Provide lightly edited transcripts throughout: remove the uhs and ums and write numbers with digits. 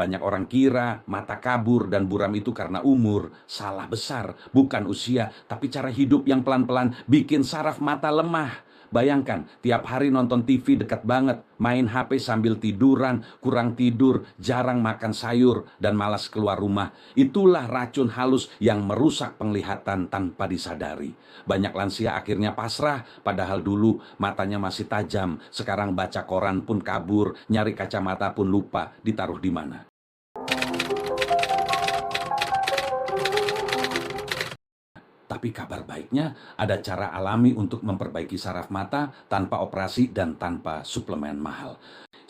Banyak orang kira mata kabur dan buram itu karena umur. Salah besar, bukan usia, tapi cara hidup yang pelan-pelan bikin saraf mata lemah. Bayangkan, tiap hari nonton TV dekat banget, main HP sambil tiduran, kurang tidur, jarang makan sayur, dan malas keluar rumah. Itulah racun halus yang merusak penglihatan tanpa disadari. Banyak lansia akhirnya pasrah, padahal dulu matanya masih tajam. Sekarang baca koran pun kabur, nyari kacamata pun lupa, ditaruh di mana. Tapi kabar baiknya, ada cara alami untuk memperbaiki saraf mata tanpa operasi dan tanpa suplemen mahal.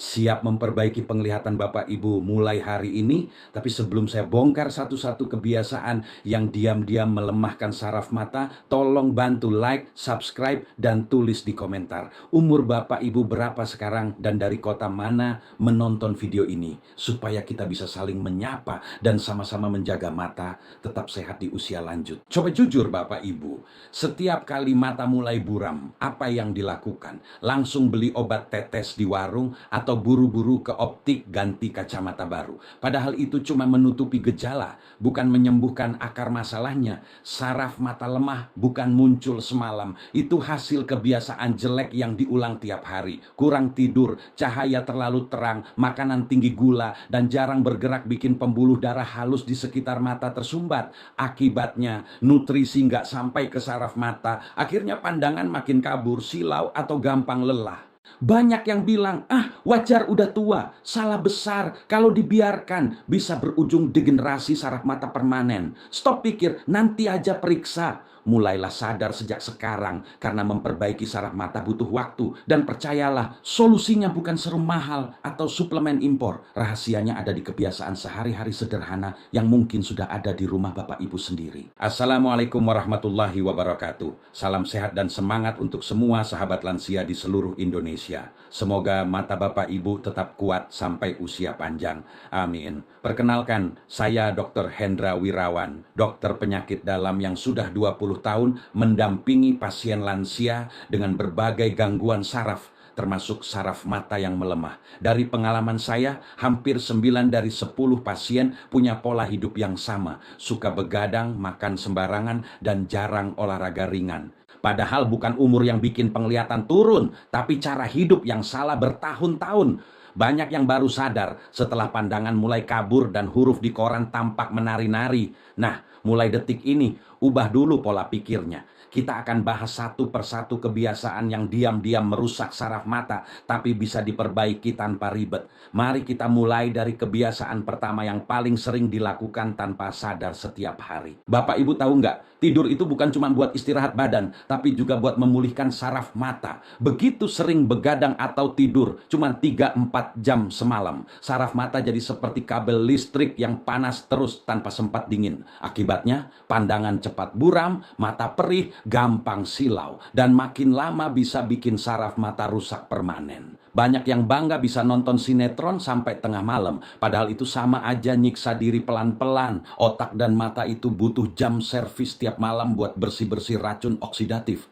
Siap memperbaiki penglihatan Bapak Ibu mulai hari ini, tapi sebelum saya bongkar satu-satu kebiasaan yang diam-diam melemahkan saraf mata, tolong bantu like, subscribe, dan tulis di komentar. Umur Bapak Ibu berapa sekarang dan dari kota mana menonton video ini, supaya kita bisa saling menyapa dan sama-sama menjaga mata tetap sehat di usia lanjut. Coba jujur Bapak Ibu, setiap kali mata mulai buram, apa yang dilakukan? Langsung beli obat tetes di warung atau buru-buru ke optik ganti kacamata baru. Padahal itu cuma menutupi gejala, bukan menyembuhkan akar masalahnya. Saraf mata lemah bukan muncul semalam. Itu hasil kebiasaan jelek yang diulang tiap hari. Kurang tidur, cahaya terlalu terang, makanan tinggi gula, dan jarang bergerak bikin pembuluh darah halus di sekitar mata tersumbat. Akibatnya, nutrisi nggak sampai ke saraf mata. Akhirnya pandangan makin kabur, silau, atau gampang lelah. Banyak yang bilang, wajar udah tua, salah besar, kalau dibiarkan bisa berujung degenerasi saraf mata permanen. Stop pikir, nanti aja periksa. Mulailah sadar sejak sekarang, karena memperbaiki saraf mata butuh waktu. Dan percayalah, solusinya bukan serum mahal atau suplemen impor. Rahasianya ada di kebiasaan sehari-hari sederhana yang mungkin sudah ada di rumah Bapak Ibu sendiri. Assalamualaikum warahmatullahi wabarakatuh. Salam sehat dan semangat untuk semua sahabat lansia di seluruh Indonesia. Semoga mata Bapak Ibu tetap kuat sampai usia panjang. Amin. Perkenalkan, saya Dr. Hendra Wirawan, dokter penyakit dalam yang sudah 20 tahun mendampingi pasien lansia dengan berbagai gangguan saraf, termasuk saraf mata yang melemah. Dari pengalaman saya, hampir 9 dari 10 pasien punya pola hidup yang sama, suka begadang, makan sembarangan, dan jarang olahraga ringan. Padahal bukan umur yang bikin penglihatan turun, tapi cara hidup yang salah bertahun-tahun. Banyak yang baru sadar setelah pandangan mulai kabur dan huruf di koran tampak menari-nari. Nah, mulai detik ini, ubah dulu pola pikirnya. Kita akan bahas satu persatu kebiasaan yang diam-diam merusak saraf mata, tapi bisa diperbaiki tanpa ribet. Mari kita mulai dari kebiasaan pertama yang paling sering dilakukan tanpa sadar setiap hari. Bapak Ibu tahu nggak? Tidur itu bukan cuma buat istirahat badan, tapi juga buat memulihkan saraf mata. Begitu sering begadang atau tidur, cuma 3-4 jam semalam, saraf mata jadi seperti kabel listrik yang panas terus tanpa sempat dingin. Akibatnya, pandangan cepat buram, mata perih, gampang silau, dan makin lama bisa bikin saraf mata rusak permanen. Banyak yang bangga bisa nonton sinetron sampai tengah malam, padahal itu sama aja nyiksa diri pelan-pelan. Otak dan mata itu butuh jam servis tiap malam buat bersih-bersih racun oksidatif.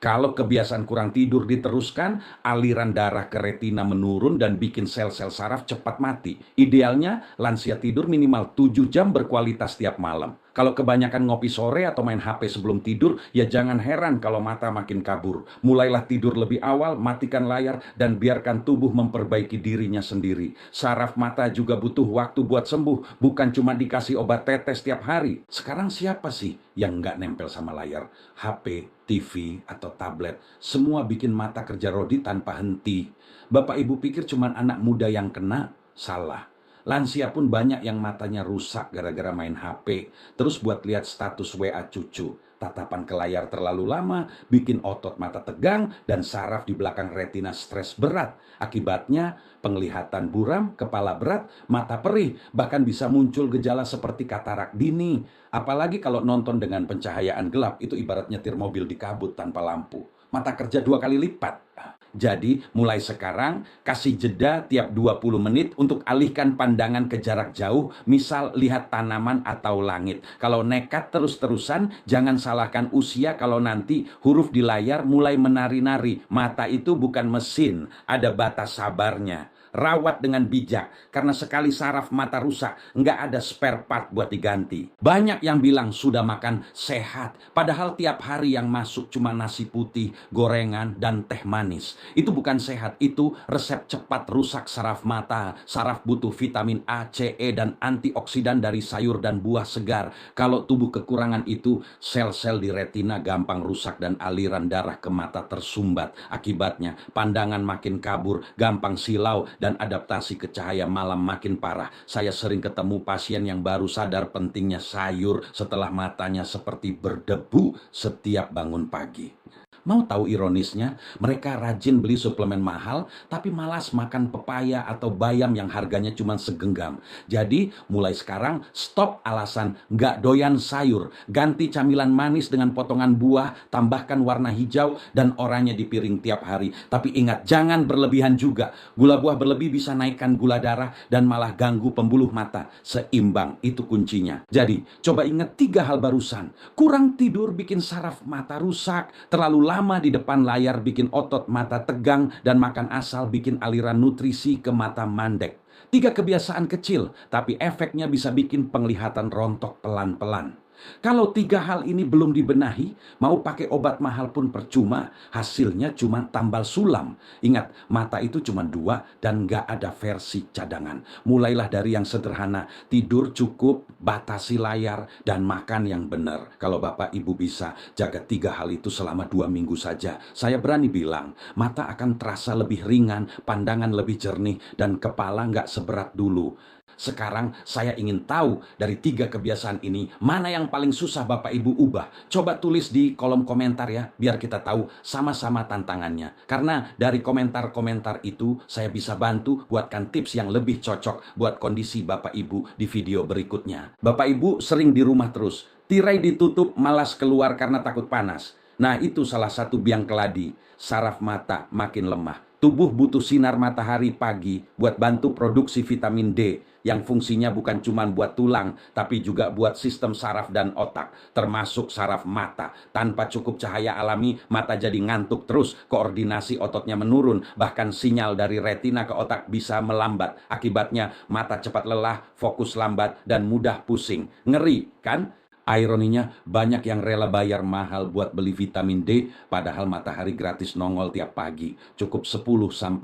Kalau kebiasaan kurang tidur diteruskan, aliran darah ke retina menurun dan bikin sel-sel saraf cepat mati. Idealnya, lansia tidur minimal 7 jam berkualitas tiap malam. Kalau kebanyakan ngopi sore atau main HP sebelum tidur, ya jangan heran kalau mata makin kabur. Mulailah tidur lebih awal, matikan layar, dan biarkan tubuh memperbaiki dirinya sendiri. Saraf mata juga butuh waktu buat sembuh, bukan cuma dikasih obat tetes setiap hari. Sekarang siapa sih yang nggak nempel sama layar? HP, TV, atau tablet, semua bikin mata kerja rodi tanpa henti. Bapak Ibu pikir cuma anak muda yang kena? Salah. Lansia pun banyak yang matanya rusak gara-gara main HP. Terus buat lihat status WA cucu. Tatapan ke layar terlalu lama bikin otot mata tegang dan saraf di belakang retina stres berat. Akibatnya penglihatan buram, kepala berat, mata perih, bahkan bisa muncul gejala seperti katarak dini. Apalagi kalau nonton dengan pencahayaan gelap, itu ibarat nyetir mobil di kabut tanpa lampu. Mata kerja 2 kali lipat. Jadi mulai sekarang kasih jeda tiap 20 menit untuk alihkan pandangan ke jarak jauh, misal lihat tanaman atau langit. Kalau nekat terus-terusan, jangan salahkan usia kalau nanti huruf di layar mulai menari-nari. Mata itu bukan mesin, ada batas sabarnya. rawat dengan bijak. Karena sekali saraf mata rusak, nggak ada spare part buat diganti. Banyak yang bilang sudah makan sehat, padahal tiap hari yang masuk cuma nasi putih, gorengan, dan teh manis. Itu bukan sehat, itu resep cepat rusak saraf mata. Saraf butuh vitamin A, C, E, dan antioksidan dari sayur dan buah segar. Kalau tubuh kekurangan itu, sel-sel di retina gampang rusak dan aliran darah ke mata tersumbat. Akibatnya, pandangan makin kabur, gampang silau, dan adaptasi ke cahaya malam makin parah. Saya sering ketemu pasien yang baru sadar pentingnya sayur setelah matanya seperti berdebu setiap bangun pagi. Mau tahu ironisnya? Mereka rajin beli suplemen mahal, tapi malas makan pepaya atau bayam yang harganya cuma segenggam. Jadi, mulai sekarang stop alasan nggak doyan sayur. Ganti camilan manis dengan potongan buah, tambahkan warna hijau dan oranye di piring tiap hari. Tapi ingat, jangan berlebihan juga. Gula buah berlebih bisa naikkan gula darah dan malah ganggu pembuluh mata. Seimbang, itu kuncinya. Jadi, coba ingat 3 hal barusan. Kurang tidur bikin saraf mata rusak, terlalu lama di depan layar bikin otot mata tegang, dan makan asal bikin aliran nutrisi ke mata mandek. 3 kebiasaan kecil, tapi efeknya bisa bikin penglihatan rontok pelan-pelan. Kalau 3 hal ini belum dibenahi, mau pakai obat mahal pun percuma, hasilnya cuma tambal sulam. Ingat, mata itu cuma 2 dan nggak ada versi cadangan. Mulailah dari yang sederhana, tidur cukup, batasi layar, dan makan yang benar. Kalau Bapak Ibu bisa jaga 3 hal itu selama 2 minggu saja, saya berani bilang, mata akan terasa lebih ringan, pandangan lebih jernih, dan kepala nggak seberat dulu. Sekarang saya ingin tahu dari 3 kebiasaan ini, mana yang paling susah Bapak Ibu ubah. Coba tulis di kolom komentar ya, biar kita tahu sama-sama tantangannya. Karena dari komentar-komentar itu, saya bisa bantu buatkan tips yang lebih cocok buat kondisi Bapak Ibu di video berikutnya. Bapak Ibu sering di rumah terus, tirai ditutup malas keluar karena takut panas. Nah, itu salah satu biang keladi, saraf mata makin lemah. Tubuh butuh sinar matahari pagi buat bantu produksi vitamin D yang fungsinya bukan cuma buat tulang, tapi juga buat sistem saraf dan otak, termasuk saraf mata. Tanpa cukup cahaya alami, mata jadi ngantuk terus, koordinasi ototnya menurun, bahkan sinyal dari retina ke otak bisa melambat. Akibatnya mata cepat lelah, fokus lambat, dan mudah pusing. Ngeri, kan? Ironinya, banyak yang rela bayar mahal buat beli vitamin D, padahal matahari gratis nongol tiap pagi. Cukup 10-15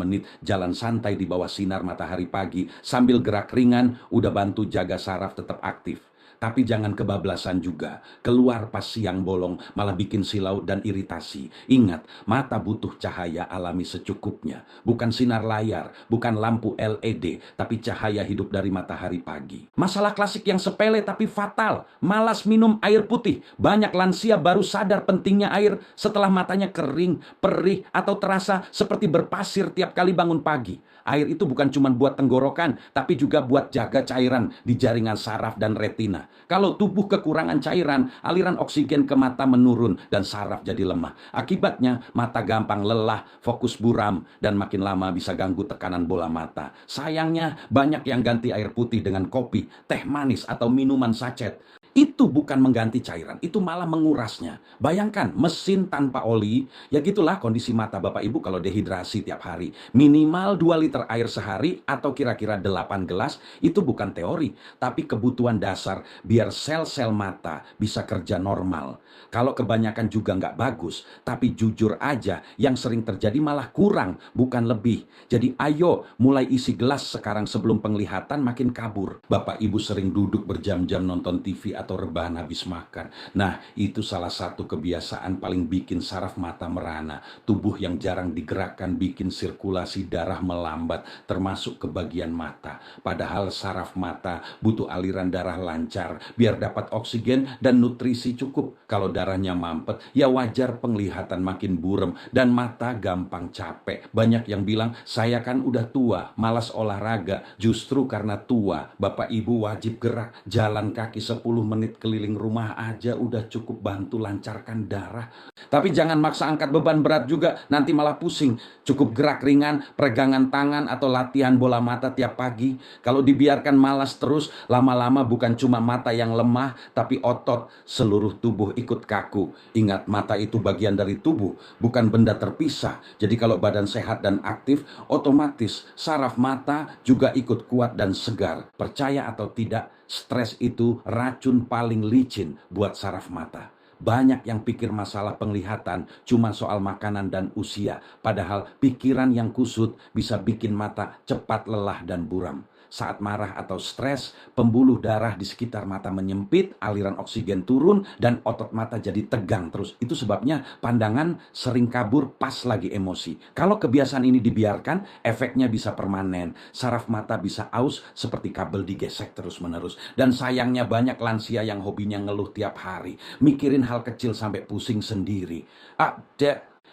menit jalan santai di bawah sinar matahari pagi, sambil gerak ringan, udah bantu jaga saraf tetap aktif. Tapi jangan kebablasan juga. Keluar pas siang bolong malah bikin silau dan iritasi. Ingat, mata butuh cahaya alami secukupnya. Bukan sinar layar, bukan lampu LED, tapi cahaya hidup dari matahari pagi. Masalah klasik yang sepele tapi fatal. Malas minum air putih. Banyak lansia baru sadar pentingnya air setelah matanya kering, perih, atau terasa seperti berpasir tiap kali bangun pagi. Air itu bukan cuma buat tenggorokan, tapi juga buat jaga cairan di jaringan saraf dan retina. Kalau tubuh kekurangan cairan, aliran oksigen ke mata menurun dan saraf jadi lemah. Akibatnya, mata gampang lelah, fokus buram, dan makin lama bisa ganggu tekanan bola mata. Sayangnya, banyak yang ganti air putih dengan kopi, teh manis, atau minuman sachet. Itu bukan mengganti cairan, itu malah mengurasnya. Bayangkan, mesin tanpa oli, ya gitulah kondisi mata Bapak Ibu kalau dehidrasi tiap hari. Minimal 2 liter air sehari atau kira-kira 8 gelas, itu bukan teori, tapi kebutuhan dasar biar sel-sel mata bisa kerja normal. Kalau kebanyakan juga nggak bagus, tapi jujur aja, yang sering terjadi malah kurang, bukan lebih. Jadi ayo, mulai isi gelas sekarang sebelum penglihatan makin kabur. Bapak Ibu sering duduk berjam-jam nonton TV atau rebahan habis makan. Nah, itu salah satu kebiasaan paling bikin saraf mata merana. Tubuh yang jarang digerakkan bikin sirkulasi darah melambat, termasuk ke bagian mata. Padahal saraf mata butuh aliran darah lancar, biar dapat oksigen dan nutrisi cukup. Kalau darahnya mampet, ya wajar penglihatan makin burem dan mata gampang capek. Banyak yang bilang, saya kan udah tua, malas olahraga. Justru karena tua, Bapak Ibu wajib gerak, jalan kaki 10 menit menit keliling rumah aja udah cukup bantu lancarkan darah. Tapi jangan maksa angkat beban berat juga, nanti malah pusing. Cukup gerak ringan, peregangan tangan, atau latihan bola mata tiap pagi. Kalau dibiarkan malas terus, lama-lama bukan cuma mata yang lemah, tapi otot seluruh tubuh ikut kaku. Ingat, mata itu bagian dari tubuh, bukan benda terpisah. Jadi kalau badan sehat dan aktif, otomatis saraf mata juga ikut kuat dan segar. Percaya atau tidak, stres itu racun paling licin buat saraf mata. Banyak yang pikir masalah penglihatan cuma soal makanan dan usia, padahal pikiran yang kusut bisa bikin mata cepat lelah dan buram. Saat marah atau stres, pembuluh darah di sekitar mata menyempit, aliran oksigen turun, dan otot mata jadi tegang terus. Itu sebabnya pandangan sering kabur pas lagi emosi. Kalau kebiasaan ini dibiarkan, efeknya bisa permanen. Saraf mata bisa aus seperti kabel digesek terus-menerus. Dan sayangnya banyak lansia yang hobinya ngeluh tiap hari, mikirin hal kecil sampai pusing sendiri.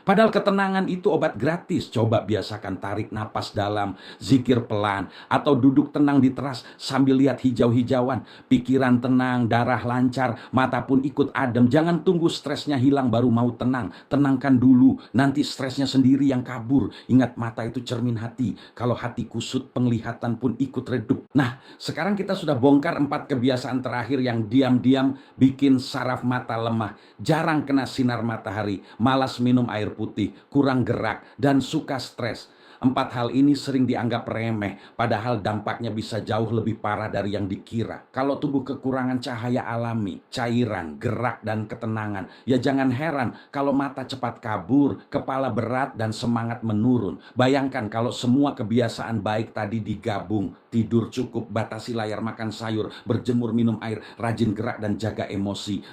Padahal ketenangan itu obat gratis. Coba biasakan tarik napas dalam, zikir pelan, atau duduk tenang di teras sambil lihat hijau-hijauan. Pikiran tenang, darah lancar, mata pun ikut adem. Jangan tunggu stresnya hilang baru mau tenang. Tenangkan dulu, nanti stresnya sendiri yang kabur. Ingat, mata itu cermin hati. Kalau hati kusut, penglihatan pun ikut redup. Nah, sekarang kita sudah bongkar 4 kebiasaan terakhir yang diam-diam bikin saraf mata lemah. Jarang kena sinar matahari, malas minum air putih, kurang gerak, dan suka stres. 4 hal ini sering dianggap remeh, padahal dampaknya bisa jauh lebih parah dari yang dikira. Kalau tubuh kekurangan cahaya alami, cairan, gerak, dan ketenangan, ya jangan heran kalau mata cepat kabur, kepala berat, dan semangat menurun. Bayangkan kalau semua kebiasaan baik tadi digabung: tidur cukup, batasi layar makan sayur, berjemur, minum air, rajin gerak, dan jaga emosi.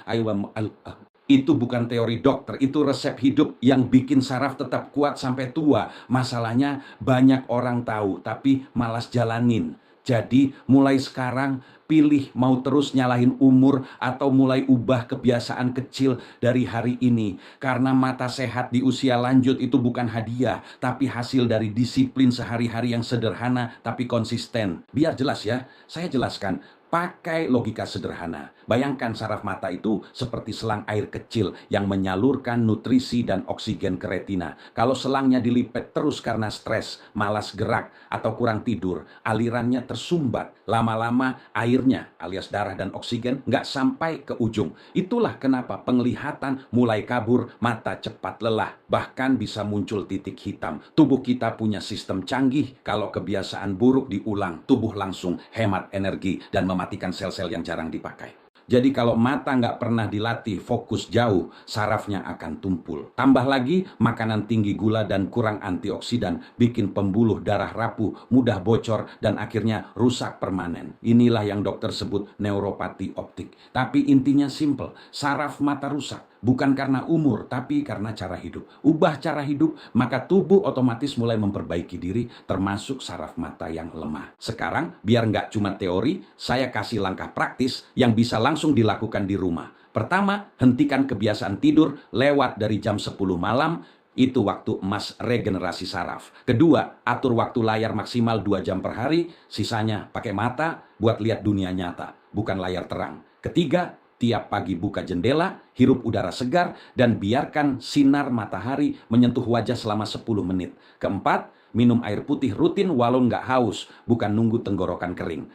Itu bukan teori dokter, itu resep hidup yang bikin saraf tetap kuat sampai tua. Masalahnya banyak orang tahu, tapi malas jalanin. Jadi mulai sekarang pilih mau terus nyalahin umur atau mulai ubah kebiasaan kecil dari hari ini. Karena mata sehat di usia lanjut itu bukan hadiah, tapi hasil dari disiplin sehari-hari yang sederhana tapi konsisten. Biar jelas ya, saya jelaskan. Pakai logika sederhana. Bayangkan saraf mata itu seperti selang air kecil yang menyalurkan nutrisi dan oksigen ke retina. Kalau selangnya dilipet terus karena stres, malas gerak, atau kurang tidur, alirannya tersumbat. Lama-lama airnya alias darah dan oksigen nggak sampai ke ujung. Itulah kenapa penglihatan mulai kabur, mata cepat lelah, bahkan bisa muncul titik hitam. Tubuh kita punya sistem canggih. Kalau kebiasaan buruk diulang, tubuh langsung hemat energi dan mematikan sel-sel yang jarang dipakai. Jadi kalau mata nggak pernah dilatih fokus jauh, sarafnya akan tumpul. Tambah lagi makanan tinggi gula dan kurang antioksidan bikin pembuluh darah rapuh, mudah bocor, dan akhirnya rusak permanen. Inilah yang dokter sebut neuropati optik. Tapi intinya simple, saraf mata rusak bukan karena umur, tapi karena cara hidup. Ubah cara hidup, maka tubuh otomatis mulai memperbaiki diri, termasuk saraf mata yang lemah. Sekarang, biar nggak cuma teori, saya kasih langkah praktis yang bisa langsung dilakukan di rumah. Pertama, hentikan kebiasaan tidur lewat dari jam 10 malam, itu waktu emas regenerasi saraf. Kedua, atur waktu layar maksimal 2 jam per hari, sisanya pakai mata buat lihat dunia nyata, bukan layar terang. Ketiga, tiap pagi buka jendela, hirup udara segar, dan biarkan sinar matahari menyentuh wajah selama 10 menit. Keempat, minum air putih rutin walau nggak haus, bukan nunggu tenggorokan kering.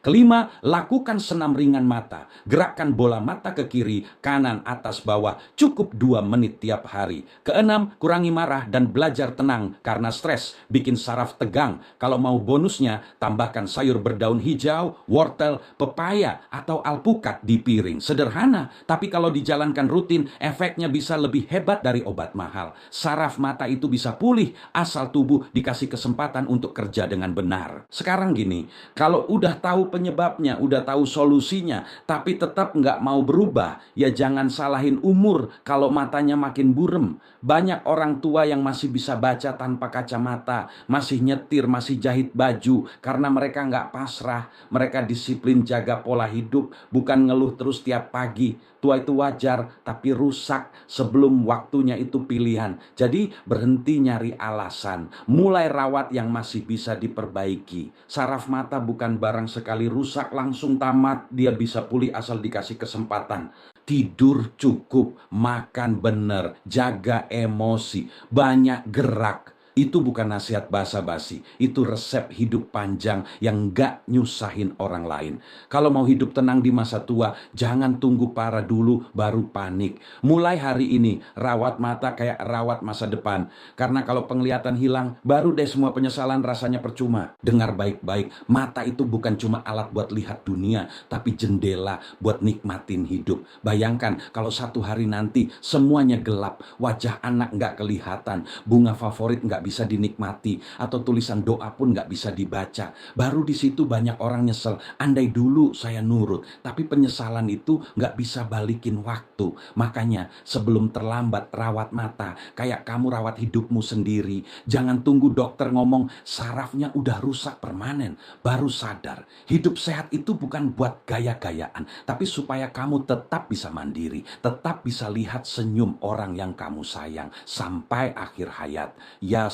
Kelima, lakukan senam ringan mata. Gerakkan bola mata ke kiri, kanan, atas, bawah. Cukup 2 menit tiap hari. Keenam, kurangi marah dan belajar tenang karena stres bikin saraf tegang. Kalau mau bonusnya, tambahkan sayur berdaun hijau, wortel, pepaya, atau alpukat di piring. Sederhana, tapi kalau dijalankan rutin, efeknya bisa lebih hebat dari obat mahal. Saraf mata itu bisa pulih asal tubuh dikasih kesempatan untuk kerja dengan benar. Sekarang gini, kalau udah tahu penyebabnya, udah tahu solusinya, tapi tetap nggak mau berubah, ya jangan salahin umur kalau matanya makin burem. Banyak orang tua yang masih bisa baca tanpa kacamata, masih nyetir, masih jahit baju, karena mereka nggak pasrah, mereka disiplin jaga pola hidup, bukan ngeluh terus tiap pagi. Tua itu wajar, tapi rusak sebelum waktunya itu pilihan. Jadi berhenti nyari alasan, mulai rawat yang masih bisa diperbaiki. Saraf mata bukan barang sekali sekali rusak langsung tamat, dia bisa pulih asal dikasih kesempatan. Tidur cukup, makan bener, jaga emosi, banyak gerak. Itu bukan nasihat basa-basi, itu resep hidup panjang yang gak nyusahin orang lain. Kalau mau hidup tenang di masa tua, jangan tunggu parah dulu baru panik. Mulai hari ini, rawat mata kayak rawat masa depan. Karena kalau penglihatan hilang, baru deh semua penyesalan rasanya percuma. Dengar baik-baik, mata itu bukan cuma alat buat lihat dunia, tapi jendela buat nikmatin hidup. Bayangkan kalau satu hari nanti semuanya gelap, wajah anak nggak kelihatan, bunga favorit nggak bisa dinikmati, atau tulisan doa pun nggak bisa dibaca. Baru di situ banyak orang nyesel. Andai dulu saya nurut, tapi penyesalan itu nggak bisa balikin waktu. Makanya sebelum terlambat rawat mata, kayak kamu rawat hidupmu sendiri. Jangan tunggu dokter ngomong sarafnya udah rusak permanen, baru sadar. Hidup sehat itu bukan buat gaya-gayaan, tapi supaya kamu tetap bisa mandiri, tetap bisa lihat senyum orang yang kamu sayang sampai akhir hayat. Ya,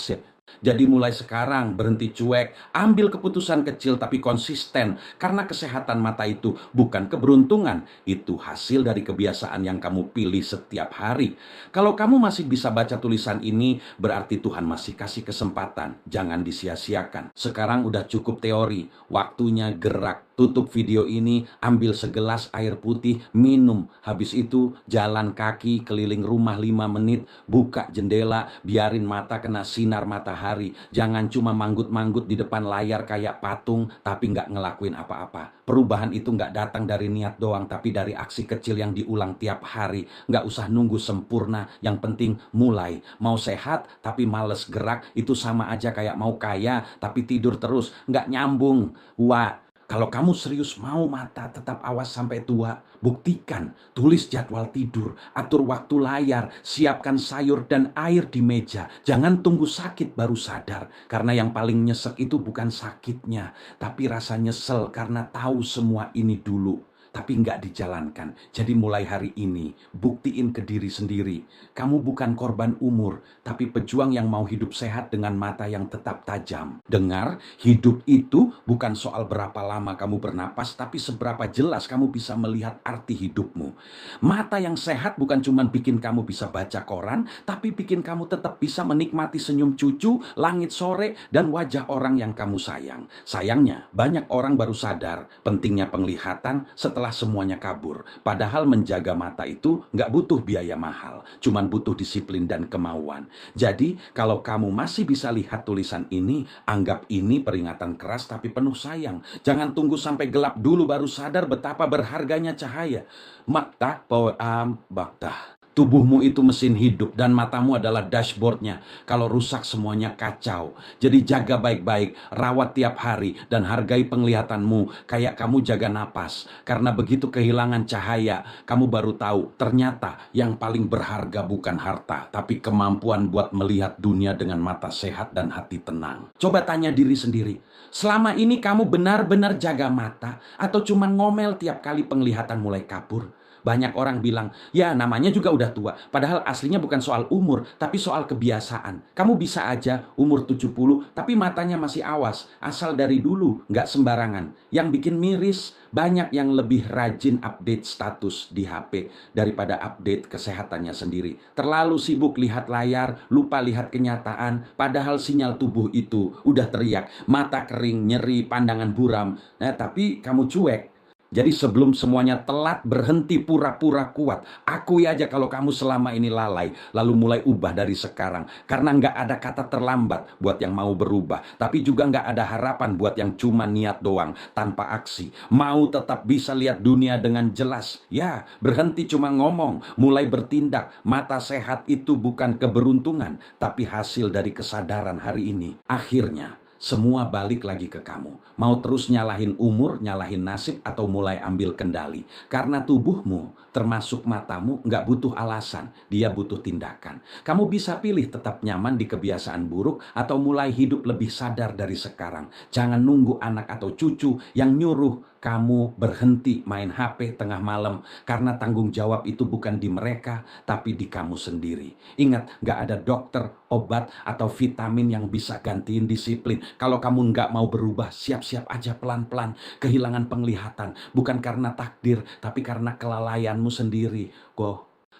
jadi mulai sekarang berhenti cuek, ambil keputusan kecil tapi konsisten. Karena kesehatan mata itu bukan keberuntungan, itu hasil dari kebiasaan yang kamu pilih setiap hari. Kalau kamu masih bisa baca tulisan ini, berarti Tuhan masih kasih kesempatan. Jangan disia-siakan. Sekarang udah cukup teori, waktunya gerak. Tutup video ini, ambil segelas air putih, minum. Habis itu jalan kaki keliling rumah 5 menit, buka jendela, biarin mata kena sinar matahari. Jangan cuma manggut-manggut di depan layar kayak patung, tapi nggak ngelakuin apa-apa. Perubahan itu nggak datang dari niat doang, tapi dari aksi kecil yang diulang tiap hari. Nggak usah nunggu sempurna, yang penting mulai. Mau sehat tapi males gerak, itu sama aja kayak mau kaya tapi tidur terus. Nggak nyambung. Wah, kalau kamu serius mau mata tetap awas sampai tua, buktikan, tulis jadwal tidur, atur waktu layar, siapkan sayur dan air di meja. Jangan tunggu sakit baru sadar, karena yang paling nyesek itu bukan sakitnya, tapi rasa nyesel karena tahu semua ini dulu, tapi nggak dijalankan. Jadi mulai hari ini, buktiin ke diri sendiri, kamu bukan korban umur, tapi pejuang yang mau hidup sehat dengan mata yang tetap tajam. Dengar, hidup itu bukan soal berapa lama kamu bernapas, tapi seberapa jelas kamu bisa melihat arti hidupmu. Mata yang sehat bukan cuma bikin kamu bisa baca koran, tapi bikin kamu tetap bisa menikmati senyum cucu, langit sore, dan wajah orang yang kamu sayang. Sayangnya, banyak orang baru sadar pentingnya penglihatan setelah semuanya kabur. Padahal menjaga mata itu nggak butuh biaya mahal, cuman butuh disiplin dan kemauan. Jadi kalau kamu masih bisa lihat tulisan ini, anggap ini peringatan keras tapi penuh sayang. Jangan tunggu sampai gelap dulu baru sadar betapa berharganya cahaya. Mata poam bakta. Tubuhmu itu mesin hidup dan matamu adalah dashboardnya. Kalau rusak semuanya kacau. Jadi jaga baik-baik, rawat tiap hari, dan hargai penglihatanmu kayak kamu jaga napas. Karena begitu kehilangan cahaya, kamu baru tahu ternyata yang paling berharga bukan harta, tapi kemampuan buat melihat dunia dengan mata sehat dan hati tenang. Coba tanya diri sendiri, selama ini kamu benar-benar jaga mata atau cuma ngomel tiap kali penglihatan mulai kabur? Banyak orang bilang, ya namanya juga udah tua. Padahal aslinya bukan soal umur, tapi soal kebiasaan. Kamu bisa aja umur 70, tapi matanya masih awas. Asal dari dulu, nggak sembarangan. Yang bikin miris, banyak yang lebih rajin update status di HP daripada update kesehatannya sendiri. Terlalu sibuk lihat layar, lupa lihat kenyataan. Padahal sinyal tubuh itu udah teriak. Mata kering, nyeri, pandangan buram. Nah, tapi kamu cuek. Jadi sebelum semuanya telat, berhenti pura-pura kuat. Akui aja kalau kamu selama ini lalai. Lalu mulai ubah dari sekarang. Karena nggak ada kata terlambat buat yang mau berubah. Tapi juga nggak ada harapan buat yang cuma niat doang, tanpa aksi. Mau tetap bisa lihat dunia dengan jelas. Ya, berhenti cuma ngomong, mulai bertindak. Mata sehat itu bukan keberuntungan, tapi hasil dari kesadaran hari ini. Akhirnya, semua balik lagi ke kamu. Mau terus nyalahin umur, nyalahin nasib, atau mulai ambil kendali. Karena tubuhmu, termasuk matamu, nggak butuh alasan. Dia butuh tindakan. Kamu bisa pilih tetap nyaman di kebiasaan buruk, atau mulai hidup lebih sadar dari sekarang. Jangan nunggu anak atau cucu yang nyuruh, kamu berhenti main HP tengah malam, karena tanggung jawab itu bukan di mereka, tapi di kamu sendiri. Ingat, nggak ada dokter, obat, atau vitamin yang bisa gantiin disiplin. Kalau kamu nggak mau berubah, siap-siap aja pelan-pelan kehilangan penglihatan. Bukan karena takdir, tapi karena kelalaianmu sendiri.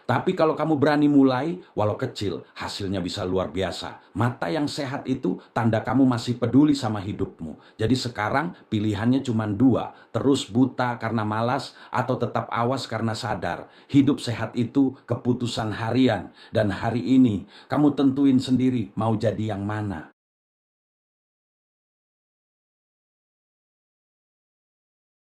Tapi kalau kamu berani mulai, walau kecil, hasilnya bisa luar biasa. Mata yang sehat itu tanda kamu masih peduli sama hidupmu. Jadi sekarang pilihannya cuma dua, terus buta karena malas atau tetap awas karena sadar. Hidup sehat itu keputusan harian, dan hari ini kamu tentuin sendiri mau jadi yang mana.